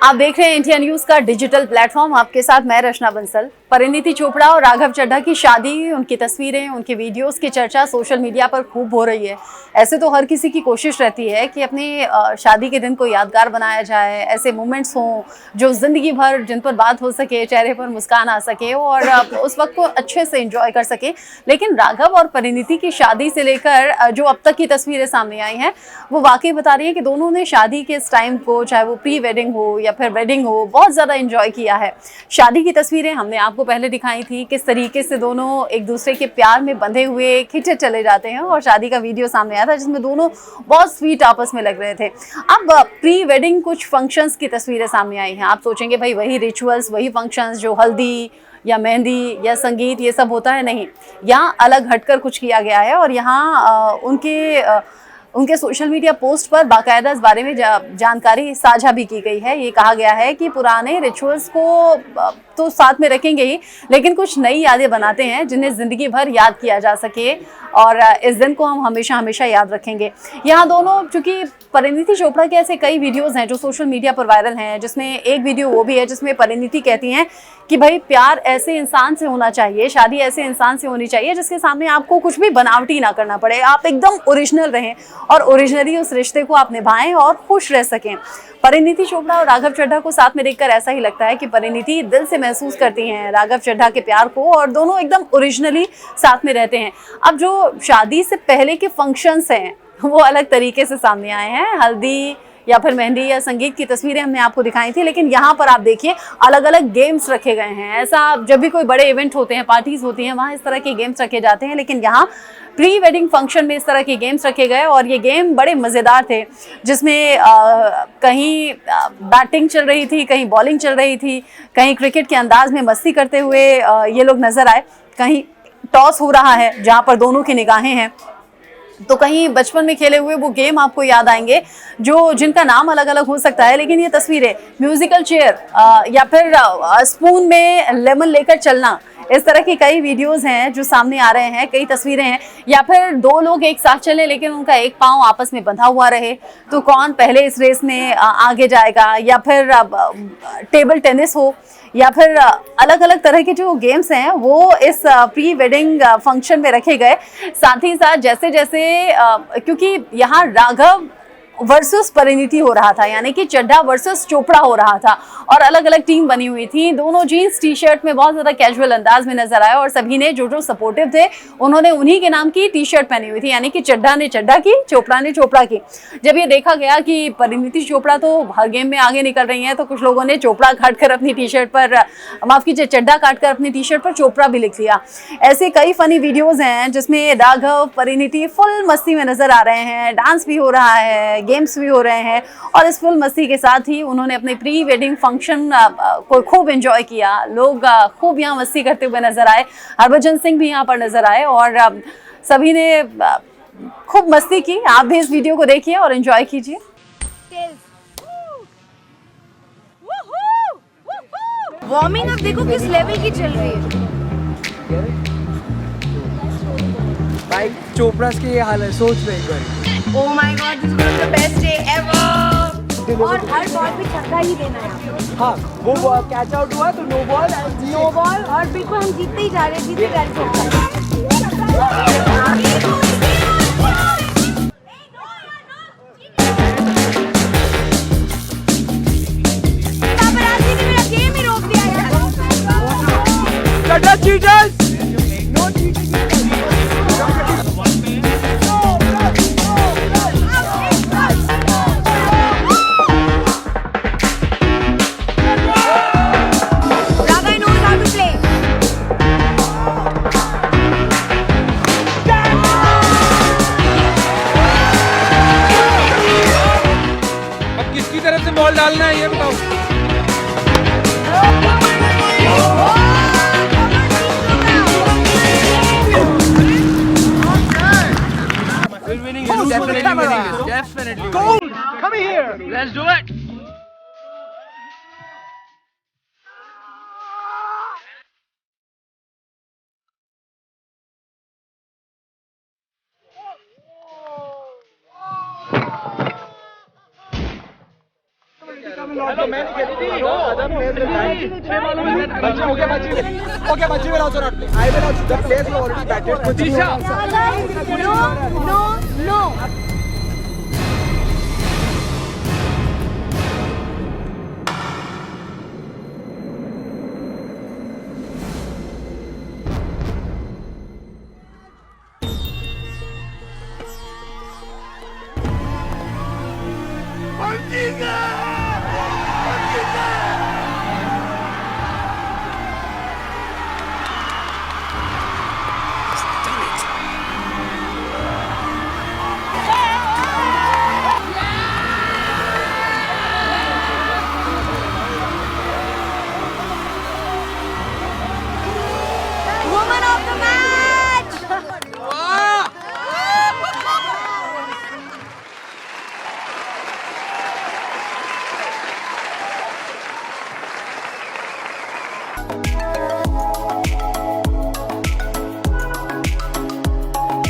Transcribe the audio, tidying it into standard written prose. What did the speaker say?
आप देख रहे हैं इंडिया न्यूज का डिजिटल प्लेटफॉर्म। आपके साथ मैं रचना बंसल। परिणीति चोपड़ा और राघव चड्ढा की शादी, उनकी तस्वीरें, उनके वीडियोस की चर्चा सोशल मीडिया पर खूब हो रही है। ऐसे तो हर किसी की कोशिश रहती है कि अपनी शादी के दिन को यादगार बनाया जाए, ऐसे मोमेंट्स हों जो जिंदगी भर जिन पर बात हो सके, चेहरे पर मुस्कान आ सके और उस वक्त को अच्छे से एंजॉय कर सके। लेकिन राघव और परिणीति की शादी से लेकर जो अब तक की तस्वीरें सामने आई हैं, वो वाकई बता रही है कि दोनों ने शादी के इस टाइम को, चाहे वो प्री वेडिंग हो या फिर वेडिंग हो, बहुत ज़्यादा एंजॉय किया है। शादी की तस्वीरें हमने आपको पहले दिखाई थी, किस तरीके से दोनों एक दूसरे के प्यार में बंधे हुए खिंचे चले जाते हैं, और शादी का वीडियो सामने आया था जिसमें दोनों बहुत स्वीट आपस में लग रहे थे। अब प्री वेडिंग कुछ फंक्शंस की तस्वीरें सामने आई हैं। आप सोचेंगे भाई वही रिचुअल्स, वही फंक्शंस जो हल्दी या मेहंदी या संगीत ये सब होता है, नहीं, यहाँ अलग हटकर कुछ किया गया है। और यहाँ उनके सोशल मीडिया पोस्ट पर बाकायदा इस बारे में जानकारी साझा भी की गई है। ये कहा गया है कि पुराने रिचुअल्स को तो साथ में रखेंगे ही, लेकिन कुछ नई यादें बनाते हैं जिन्हें जिंदगी भर याद किया जा सके, और इस दिन को हम हमेशा हमेशा याद रखेंगे। यहाँ दोनों, चूंकि परिणीति चोपड़ा के ऐसे कई वीडियोस हैं जो सोशल मीडिया पर वायरल हैं, जिसमें एक वीडियो वो भी है जिसमें परिणीति कहती हैं कि भाई प्यार ऐसे इंसान से होना चाहिए, शादी ऐसे इंसान से होनी चाहिए जिसके सामने आपको कुछ भी बनावटी ना करना पड़े, आप एकदम ओरिजिनल रहें और ओरिजिनली उस रिश्ते को आप निभाएं और खुश रह सकें। परिणीति चोपड़ा और राघव चड्ढा को साथ में देखकर ऐसा ही लगता है कि परिणीति दिल से महसूस करती हैं राघव चड्ढा के प्यार को, और दोनों एकदम ओरिजिनली साथ में रहते हैं। अब जो शादी से पहले के फंक्शंस हैं वो अलग तरीके से सामने आए हैं। हल्दी या फिर मेहंदी या संगीत की तस्वीरें हमने आपको दिखाई थी, लेकिन यहाँ पर आप देखिए अलग अलग गेम्स रखे गए हैं। ऐसा जब भी कोई बड़े इवेंट होते हैं, पार्टीज होती हैं, वहाँ इस तरह के गेम्स रखे जाते हैं, लेकिन यहाँ प्री वेडिंग फंक्शन में इस तरह के गेम्स रखे गए और ये गेम बड़े मज़ेदार थे, जिसमें कहीं बैटिंग चल रही थी, कहीं बॉलिंग चल रही थी, कहीं क्रिकेट के अंदाज में मस्ती करते हुए ये लोग नजर आए, कहीं टॉस हो रहा है जहाँ पर दोनों की निगाहें हैं, तो कहीं बचपन में खेले हुए वो गेम आपको याद आएंगे जो जिनका नाम अलग अलग हो सकता है, लेकिन ये तस्वीरें म्यूजिकल चेयर या फिर स्पून में लेमन लेकर चलना, इस तरह की कई वीडियोस हैं जो सामने आ रहे हैं, कई तस्वीरें हैं। या फिर दो लोग एक साथ चले लेकिन उनका एक पांव आपस में बंधा हुआ रहे, तो कौन पहले इस रेस में आगे जाएगा, या फिर टेबल टेनिस हो, या फिर अलग अलग तरह के जो गेम्स हैं वो इस प्री वेडिंग फंक्शन में रखे गए। साथ ही साथ जैसे जैसे क्योंकि यहाँ राघव वर्सेस परिणीति हो रहा था, यानी कि चड्ढा वर्सेस चोपड़ा हो रहा था, और अलग अलग टीम बनी हुई थी। दोनों जीन्स टी शर्ट में बहुत ज़्यादा कैजुअल अंदाज में नजर आए, और सभी ने जो सपोर्टिव थे उन्होंने उन्हीं के नाम की टी शर्ट पहनी हुई थी, यानी कि चड्ढा ने चड्ढा की, चोपड़ा ने चोपड़ा की। जब ये देखा गया कि परिणीति चोपड़ा तो हर गेम में आगे निकल रही हैं, तो कुछ लोगों ने चोपड़ा काटकर अपनी टी शर्ट पर, माफ कीजिए, चड्ढा काटकर अपनी टी शर्ट पर चोपड़ा भी लिख लिया। ऐसे कई फनी वीडियोज हैं जिसमें राघव परिणीति फुल मस्ती में नजर आ रहे हैं, डांस भी हो रहा है, गेम्स भी हो रहे हैं, और इस फुल मस्ती के साथ ही उन्होंने अपने प्री वेडिंग फंक्शन को खूब एंजॉय किया। लोग खूब यहाँ मस्ती करते हुए नजर आए, हरभजन सिंह भी यहाँ पर नजर आए, और सभी ने खूब मस्ती की। आप भी इस वीडियो को देखिए और एंजॉय कीजिए। वार्मिंग अप देखो किस लेवल की चल रही है भाई। चोपड़ा की ये हाल है, सोच रहे एक बार। Oh my God, this was the best day ever. और हर बॉल पे छक्का ही देना है। हाँ, वो कैच आउट हुआ तो नो बॉल, नो बॉल, और बिल्कुल हम जीतते ही जा रहे हैं, जीतते जा रहे हैं। चीटर्स। किसकी तरफ से बॉल डालना है ये बताओ। We're winning this. Definitely winning this. Definitely. Gold, come here. Let's do it. Bajji will also not play. I will also. The players who already batted. No. Woman of the match.